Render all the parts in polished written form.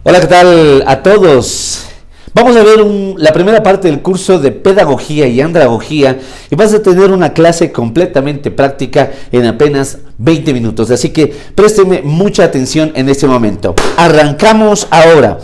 Hola, ¿qué tal a todos? Vamos a ver la primera parte del curso de Pedagogía y Andragogía y vas a tener una clase completamente práctica en apenas 20 minutos. Así que présteme mucha atención en este momento. Arrancamos ahora.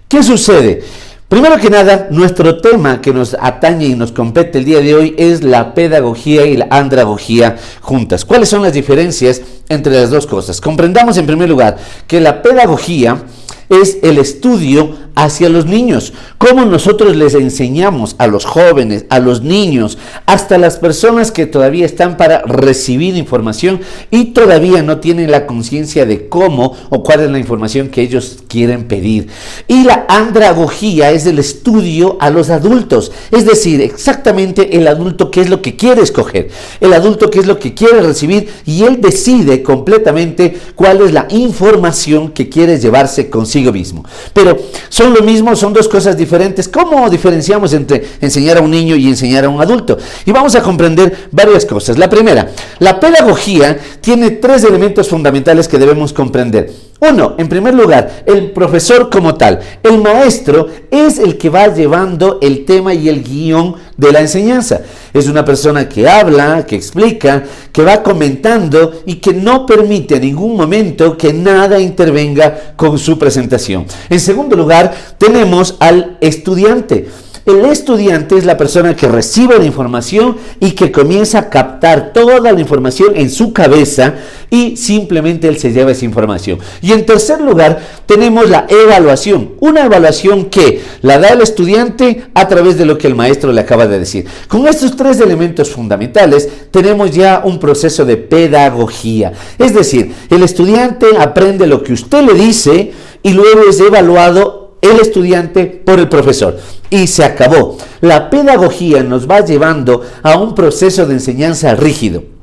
¿Qué sucede? Primero que nada, nuestro tema que nos atañe y nos compete el día de hoy es la pedagogía y la andragogía juntas. ¿Cuáles son las diferencias entre las dos cosas? Comprendamos en primer lugar que la pedagogía es el estudio hacia los niños, cómo nosotros les enseñamos a los jóvenes, a los niños, hasta las personas que todavía están para recibir información y todavía no tienen la conciencia de cómo o cuál es la información que ellos quieren pedir. Y la andragogía es el estudio a los adultos, es decir, exactamente el adulto qué es lo que quiere escoger, el adulto qué es lo que quiere recibir y él decide completamente cuál es la información que quiere llevarse consigo mismo. Pero son lo mismo, son dos cosas diferentes. ¿Cómo diferenciamos entre enseñar a un niño y enseñar a un adulto? Y vamos a comprender varias cosas. La primera, la pedagogía tiene tres elementos fundamentales que debemos comprender. Uno, en primer lugar, el profesor como tal. El maestro es el que va llevando el tema y el guión de la enseñanza. Es una persona que habla, que explica, que va comentando y que no permite en ningún momento que nada intervenga con su presentación. En segundo lugar, tenemos al estudiante. El estudiante es la persona que recibe la información y que comienza a captar toda la información en su cabeza y simplemente él se lleva esa información. Y en tercer lugar, tenemos la evaluación. Una evaluación que la da el estudiante a través de lo que el maestro le acaba de decir. Con estos tres elementos fundamentales, tenemos ya un proceso de pedagogía. Es decir, el estudiante aprende lo que usted le dice y luego es evaluado el estudiante por el profesor. Y se acabó. La pedagogía nos va llevando a un proceso de enseñanza rígido.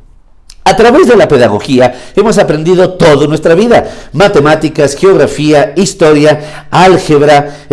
A través de la pedagogía hemos aprendido toda nuestra vida, matemáticas, geografía, historia, álgebra,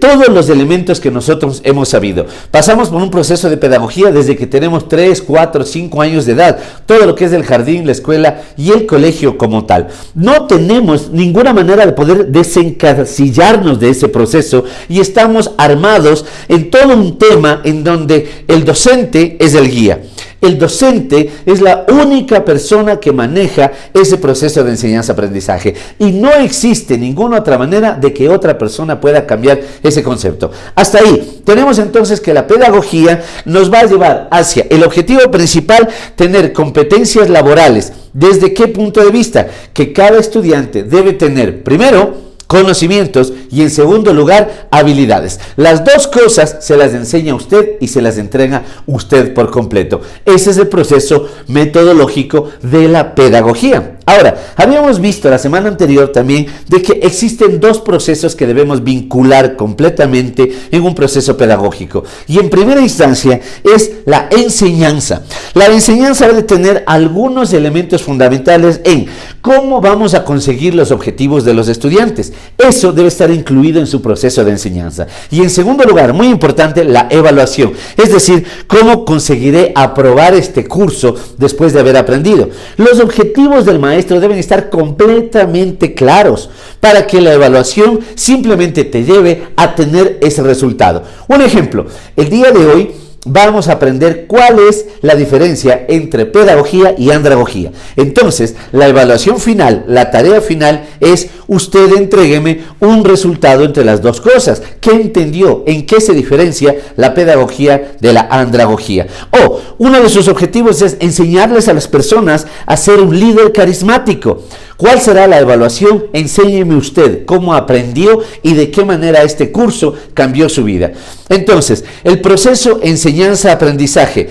todos los elementos que nosotros hemos sabido. Pasamos por un proceso de pedagogía desde que tenemos 3, 4, 5 años de edad, todo lo que es el jardín, la escuela y el colegio como tal. No tenemos ninguna manera de poder desencasillarnos de ese proceso y estamos armados en todo un tema en donde el docente es el guía. El docente es la única persona que maneja ese proceso de enseñanza-aprendizaje y no existe ninguna otra manera de que otra persona pueda cambiar ese concepto. Hasta ahí, tenemos entonces que la pedagogía nos va a llevar hacia el objetivo principal, tener competencias laborales. ¿Desde qué punto de vista? Que cada estudiante debe tener, primero, conocimientos y en segundo lugar, habilidades. Las dos cosas se las enseña usted y se las entrega usted por completo. Ese es el proceso metodológico de la pedagogía. Ahora, habíamos visto la semana anterior también de que existen dos procesos que debemos vincular completamente en un proceso pedagógico. Y en primera instancia es la enseñanza. La enseñanza debe tener algunos elementos fundamentales en cómo vamos a conseguir los objetivos de los estudiantes. Eso debe estar incluido en su proceso de enseñanza. Y en segundo lugar, muy importante, la evaluación. Es decir, cómo conseguiré aprobar este curso después de haber aprendido. Los objetivos del maestro deben estar completamente claros para que la evaluación simplemente te lleve a tener ese resultado. Un ejemplo, el día de hoy vamos a aprender cuál es la diferencia entre pedagogía y andragogía. Entonces, la evaluación final, la tarea final es usted entrégueme un resultado entre las dos cosas. ¿Qué entendió? ¿En qué se diferencia la pedagogía de la andragogía? O uno de sus objetivos es enseñarles a las personas a ser un líder carismático. ¿Cuál será la evaluación? Enséñeme usted cómo aprendió y de qué manera este curso cambió su vida. Entonces, el proceso enseñanza-aprendizaje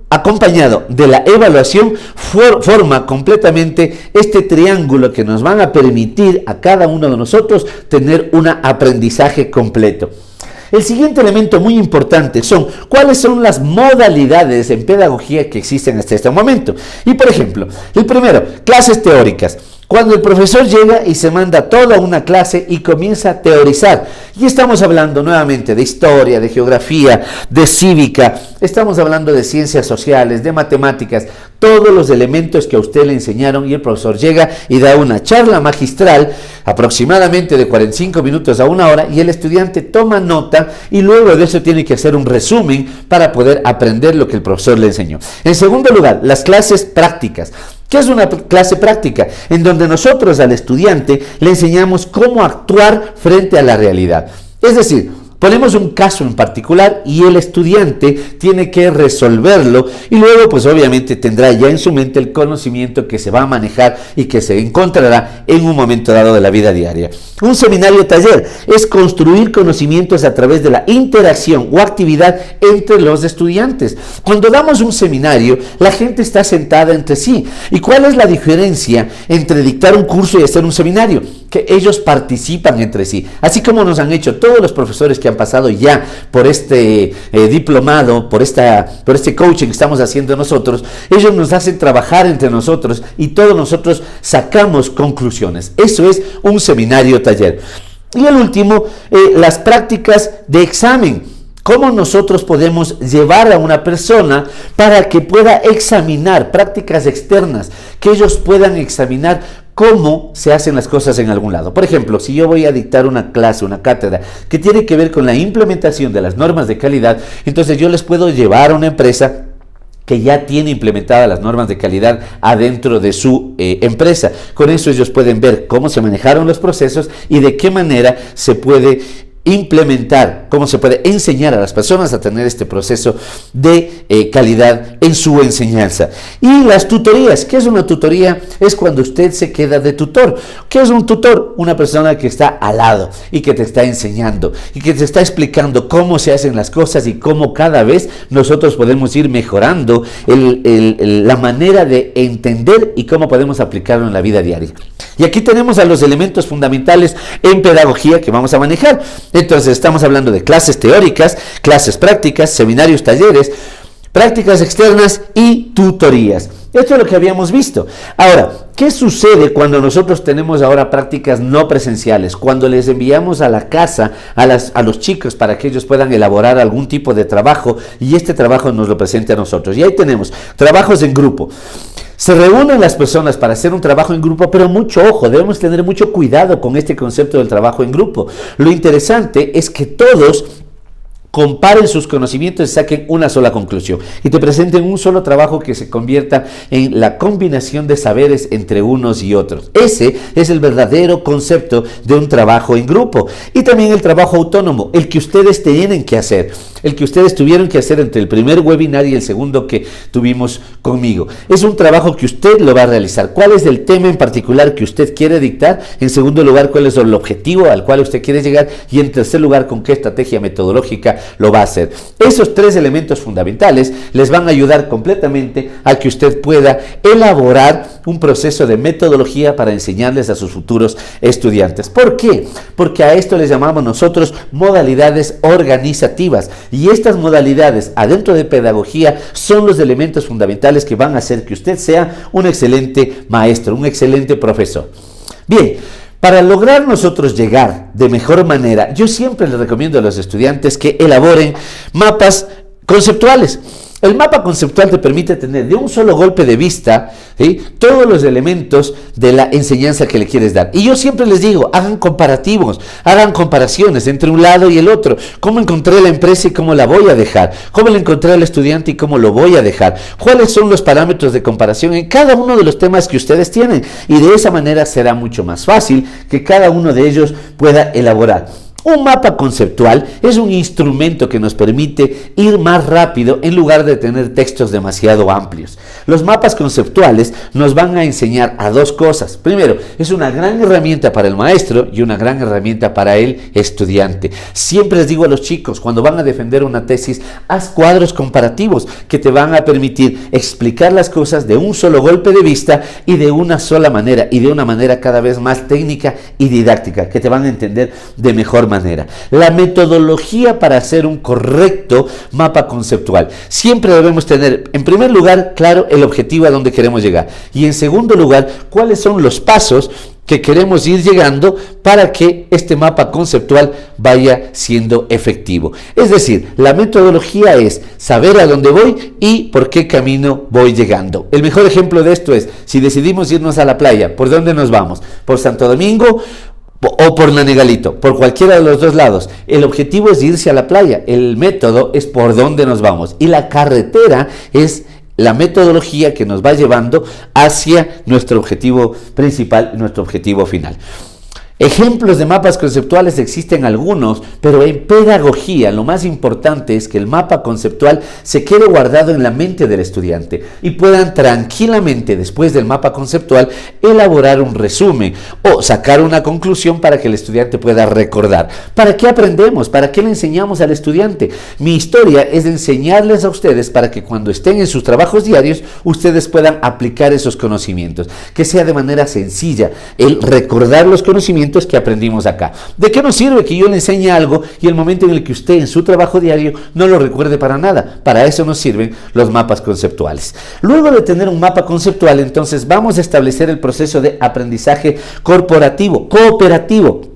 acompañado de la evaluación forma completamente este triángulo que nos van a permitir a cada uno de nosotros tener un aprendizaje completo. El siguiente elemento muy importante son cuáles son las modalidades en pedagogía que existen hasta este momento. Y por ejemplo, el primero, clases teóricas. Cuando el profesor llega y se manda toda una clase y comienza a teorizar. Y estamos hablando nuevamente de historia, de geografía, de cívica, estamos hablando de ciencias sociales, de matemáticas, todos los elementos que a usted le enseñaron, y el profesor llega y da una charla magistral, aproximadamente de 45 minutos a una hora, y el estudiante toma nota y luego de eso tiene que hacer un resumen para poder aprender lo que el profesor le enseñó. En segundo lugar, las clases prácticas. ¿Qué es una clase práctica? En donde nosotros al estudiante le enseñamos cómo actuar frente a la realidad. Es decir, ponemos un caso en particular y el estudiante tiene que resolverlo, y luego pues obviamente tendrá ya en su mente el conocimiento que se va a manejar y que se encontrará en un momento dado de la vida diaria. Un seminario taller es construir conocimientos a través de la interacción o actividad entre los estudiantes. Cuando damos un seminario, la gente está sentada entre sí. ¿Y cuál es la diferencia entre dictar un curso y hacer un seminario? Que ellos participan entre sí, así como nos han hecho todos los profesores que han pasado ya por este diplomado, por este coaching que estamos haciendo nosotros. Ellos nos hacen trabajar entre nosotros y todos nosotros sacamos conclusiones. Eso es un seminario taller. Y el último, las prácticas de examen. ¿Cómo nosotros podemos llevar a una persona para que pueda examinar prácticas externas, que ellos puedan examinar cómo se hacen las cosas en algún lado? Por ejemplo, si yo voy a dictar una clase, una cátedra, que tiene que ver con la implementación de las normas de calidad, entonces yo les puedo llevar a una empresa que ya tiene implementadas las normas de calidad adentro de su empresa. Con eso ellos pueden ver cómo se manejaron los procesos y de qué manera se puede implementar, cómo se puede enseñar a las personas a tener este proceso de calidad en su enseñanza. Y las tutorías. ¿Qué es una tutoría? Es cuando usted se queda de tutor. ¿Qué es un tutor? Una persona que está al lado y que te está enseñando y que te está explicando cómo se hacen las cosas y cómo cada vez nosotros podemos ir mejorando la manera de entender y cómo podemos aplicarlo en la vida diaria. Y aquí tenemos a los elementos fundamentales en pedagogía que vamos a manejar. Entonces estamos hablando de clases teóricas, clases prácticas, seminarios, talleres, prácticas externas y tutorías. Esto es lo que habíamos visto. Ahora, ¿qué sucede cuando nosotros tenemos ahora prácticas no presenciales? Cuando les enviamos a la casa a los chicos para que ellos puedan elaborar algún tipo de trabajo y este trabajo nos lo presente a nosotros. Y ahí tenemos trabajos en grupo. Se reúnen las personas para hacer un trabajo en grupo, pero mucho ojo, debemos tener mucho cuidado con este concepto del trabajo en grupo. Lo interesante es que todos comparen sus conocimientos y saquen una sola conclusión y te presenten un solo trabajo que se convierta en la combinación de saberes entre unos y otros. Ese es el verdadero concepto de un trabajo en grupo. Y también el trabajo autónomo, el que ustedes tienen que hacer, el que ustedes tuvieron que hacer entre el primer webinar y el segundo que tuvimos conmigo. Es un trabajo que usted lo va a realizar. ¿Cuál es el tema en particular que usted quiere dictar? En segundo lugar, ¿cuál es el objetivo al cual usted quiere llegar? Y en tercer lugar, ¿con qué estrategia metodológica lo va a hacer? Esos tres elementos fundamentales les van a ayudar completamente a que usted pueda elaborar un proceso de metodología para enseñarles a sus futuros estudiantes. ¿Por qué? Porque a esto les llamamos nosotros modalidades organizativas, y estas modalidades adentro de pedagogía son los elementos fundamentales que van a hacer que usted sea un excelente maestro, un excelente profesor. Bien, para lograr nosotros llegar de mejor manera, yo siempre les recomiendo a los estudiantes que elaboren mapas conceptuales. El mapa conceptual te permite tener de un solo golpe de vista, ¿sí?, todos los elementos de la enseñanza que le quieres dar. Y yo siempre les digo, hagan comparativos, hagan comparaciones entre un lado y el otro. ¿Cómo encontré la empresa y cómo la voy a dejar? ¿Cómo le encontré al estudiante y cómo lo voy a dejar? ¿Cuáles son los parámetros de comparación en cada uno de los temas que ustedes tienen? Y de esa manera será mucho más fácil que cada uno de ellos pueda elaborar. Un mapa conceptual es un instrumento que nos permite ir más rápido en lugar de tener textos demasiado amplios. Los mapas conceptuales nos van a enseñar a dos cosas. Primero, es una gran herramienta para el maestro y una gran herramienta para el estudiante. Siempre les digo a los chicos, cuando van a defender una tesis, haz cuadros comparativos que te van a permitir explicar las cosas de un solo golpe de vista y de una sola manera, y de una manera cada vez más técnica y didáctica, que te van a entender de mejor manera. manera. La metodología para hacer un correcto mapa conceptual. Siempre debemos tener, en primer lugar, claro el objetivo a donde queremos llegar. Y en segundo lugar, cuáles son los pasos que queremos ir llegando para que este mapa conceptual vaya siendo efectivo. Es decir, la metodología es saber a dónde voy y por qué camino voy llegando. El mejor ejemplo de esto es, si decidimos irnos a la playa, ¿por dónde nos vamos? ¿Por Santo Domingo o por Nanegalito? Por cualquiera de los dos lados. El objetivo es irse a la playa, el método es por dónde nos vamos y la carretera es la metodología que nos va llevando hacia nuestro objetivo principal, nuestro objetivo final. Ejemplos de mapas conceptuales existen algunos, pero en pedagogía lo más importante es que el mapa conceptual se quede guardado en la mente del estudiante y puedan tranquilamente, después del mapa conceptual, elaborar un resumen o sacar una conclusión para que el estudiante pueda recordar. ¿Para qué aprendemos? ¿Para qué le enseñamos al estudiante? Mi historia es de enseñarles a ustedes para que cuando estén en sus trabajos diarios, ustedes puedan aplicar esos conocimientos, que sea de manera sencilla, el recordar los conocimientos que aprendimos acá. ¿De qué nos sirve que yo le enseñe algo y el momento en el que usted en su trabajo diario no lo recuerde para nada? Para eso nos sirven los mapas conceptuales. Luego de tener un mapa conceptual, entonces vamos a establecer el proceso de aprendizaje corporativo, cooperativo.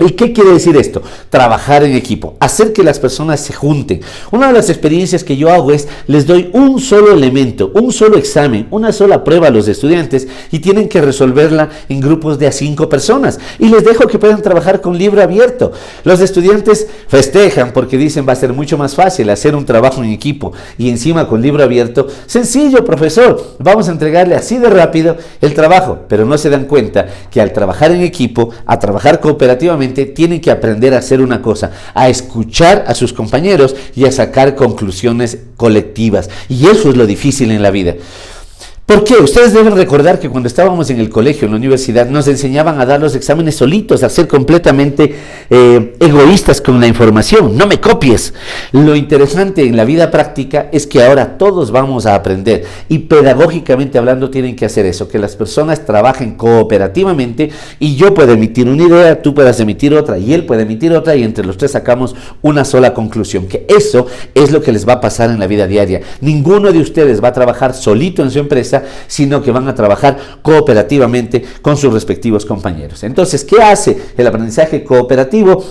¿Y qué quiere decir esto? Trabajar en equipo, hacer que las personas se junten. Una de las experiencias que yo hago es, les doy un solo elemento, un solo examen, una sola prueba a los estudiantes y tienen que resolverla en grupos de a 5 personas. Y les dejo que puedan trabajar con libro abierto. Los estudiantes festejan porque dicen va a ser mucho más fácil hacer un trabajo en equipo y encima con libro abierto. Sencillo, profesor, vamos a entregarle así de rápido el trabajo. Pero no se dan cuenta que al trabajar en equipo, a trabajar cooperativamente, tienen que aprender a hacer una cosa, a escuchar a sus compañeros y a sacar conclusiones colectivas. Y eso es lo difícil en la vida. ¿Por qué? Ustedes deben recordar que cuando estábamos en el colegio, en la universidad, nos enseñaban a dar los exámenes solitos, a ser completamente egoístas con la información. No me copies. Lo interesante en la vida práctica es que ahora todos vamos a aprender y pedagógicamente hablando tienen que hacer eso, que las personas trabajen cooperativamente y yo puedo emitir una idea, tú puedas emitir otra y él puede emitir otra y entre los tres sacamos una sola conclusión, que eso es lo que les va a pasar en la vida diaria. Ninguno de ustedes va a trabajar solito en su empresa, sino que van a trabajar cooperativamente con sus respectivos compañeros. Entonces, ¿qué hace el aprendizaje cooperativo?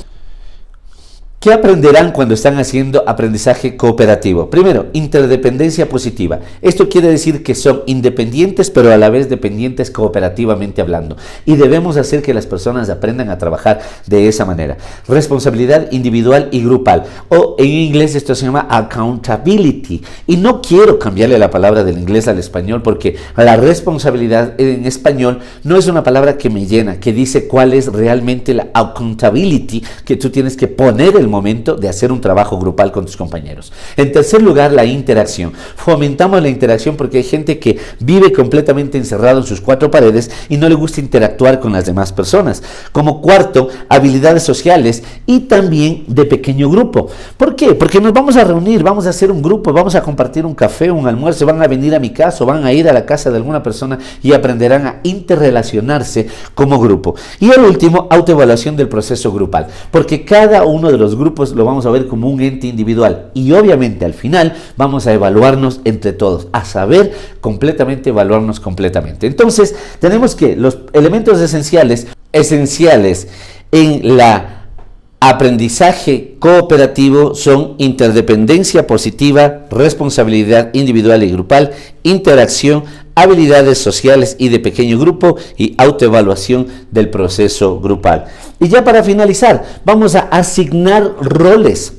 ¿Qué aprenderán cuando están haciendo aprendizaje cooperativo? Primero, interdependencia positiva. Esto quiere decir que son independientes, pero a la vez dependientes cooperativamente hablando. Y debemos hacer que las personas aprendan a trabajar de esa manera. Responsabilidad individual y grupal. O en inglés esto se llama accountability. Y no quiero cambiarle la palabra del inglés al español porque la responsabilidad en español no es una palabra que me llena, que dice cuál es realmente la accountability que tú tienes que poner el momento de hacer un trabajo grupal con tus compañeros. En tercer lugar, la interacción. Fomentamos la interacción porque hay gente que vive completamente encerrado en sus 4 paredes y no le gusta interactuar con las demás personas. Como cuarto, habilidades sociales y también de pequeño grupo. ¿Por qué? Porque nos vamos a reunir, vamos a hacer un grupo, vamos a compartir un café, un almuerzo, van a venir a mi casa o van a ir a la casa de alguna persona y aprenderán a interrelacionarse como grupo. Y el último, autoevaluación del proceso grupal, porque cada uno de los grupos lo vamos a ver como un ente individual y obviamente al final vamos a evaluarnos entre todos, a saber completamente evaluarnos completamente. Entonces tenemos que los elementos esenciales en la aprendizaje cooperativo son interdependencia positiva, responsabilidad individual y grupal, interacción, habilidades sociales y de pequeño grupo y autoevaluación del proceso grupal. Y ya para finalizar, vamos a asignar roles.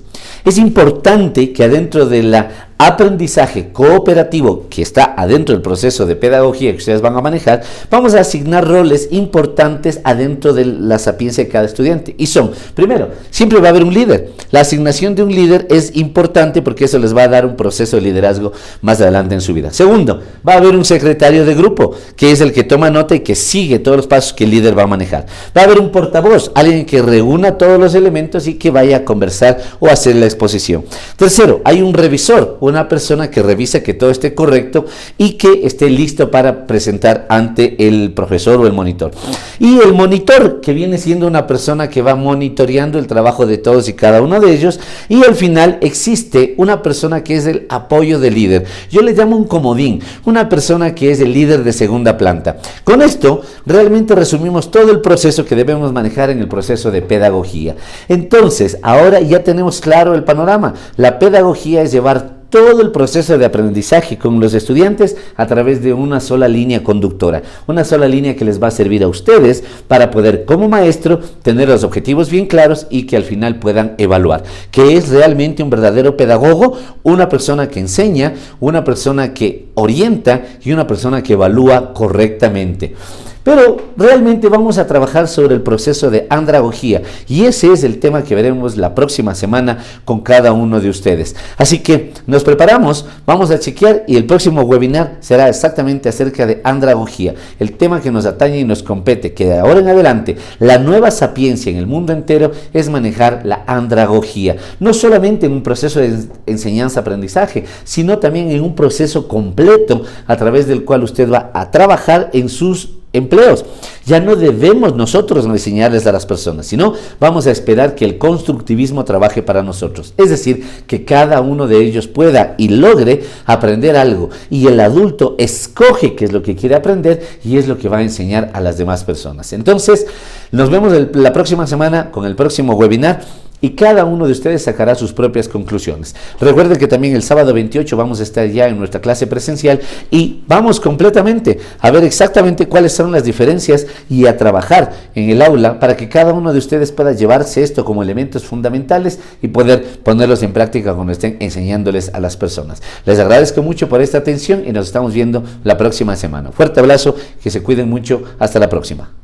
Es importante que adentro de la aprendizaje cooperativo que está adentro del proceso de pedagogía que ustedes van a manejar, vamos a asignar roles importantes adentro de la sapiencia de cada estudiante. Y son, primero, siempre va a haber un líder. La asignación de un líder es importante porque eso les va a dar un proceso de liderazgo más adelante en su vida. Segundo, va a haber un secretario de grupo, que es el que toma nota y que sigue todos los pasos que el líder va a manejar. Va a haber un portavoz, alguien que reúna todos los elementos y que vaya a conversar o a hacer la exposición. Tercero, hay un revisor o una persona que revisa que todo esté correcto y que esté listo para presentar ante el profesor o el monitor. Y el monitor, que viene siendo una persona que va monitoreando el trabajo de todos y cada uno de ellos, y al final existe una persona que es el apoyo del líder. Yo le llamo un comodín, una persona que es el líder de segunda planta. Con esto realmente resumimos todo el proceso que debemos manejar en el proceso de pedagogía. Entonces, ahora ya tenemos claro el panorama. La pedagogía es llevar todo el proceso de aprendizaje con los estudiantes a través de una sola línea conductora, una sola línea que les va a servir a ustedes para poder, como maestro, tener los objetivos bien claros y que al final puedan evaluar. ¿Qué es realmente un verdadero pedagogo? Una persona que enseña, una persona que orienta y una persona que evalúa correctamente. Pero realmente vamos a trabajar sobre el proceso de andragogía y ese es el tema que veremos la próxima semana con cada uno de ustedes. Así que nos preparamos, vamos a chequear y el próximo webinar será exactamente acerca de andragogía, el tema que nos atañe y nos compete, que de ahora en adelante la nueva sapiencia en el mundo entero es manejar la andragogía, no solamente en un proceso de enseñanza-aprendizaje, sino también en un proceso completo a través del cual usted va a trabajar en sus empleos. Ya no debemos nosotros enseñarles a las personas, sino vamos a esperar que el constructivismo trabaje para nosotros. Es decir, que cada uno de ellos pueda y logre aprender algo y el adulto escoge qué es lo que quiere aprender y es lo que va a enseñar a las demás personas. Entonces, nos vemos la próxima semana con el próximo webinar. Y cada uno de ustedes sacará sus propias conclusiones. Recuerden que también el sábado 28 vamos a estar ya en nuestra clase presencial y vamos completamente a ver exactamente cuáles son las diferencias y a trabajar en el aula para que cada uno de ustedes pueda llevarse esto como elementos fundamentales y poder ponerlos en práctica cuando estén enseñándoles a las personas. Les agradezco mucho por esta atención y nos estamos viendo la próxima semana. Fuerte abrazo, que se cuiden mucho. Hasta la próxima.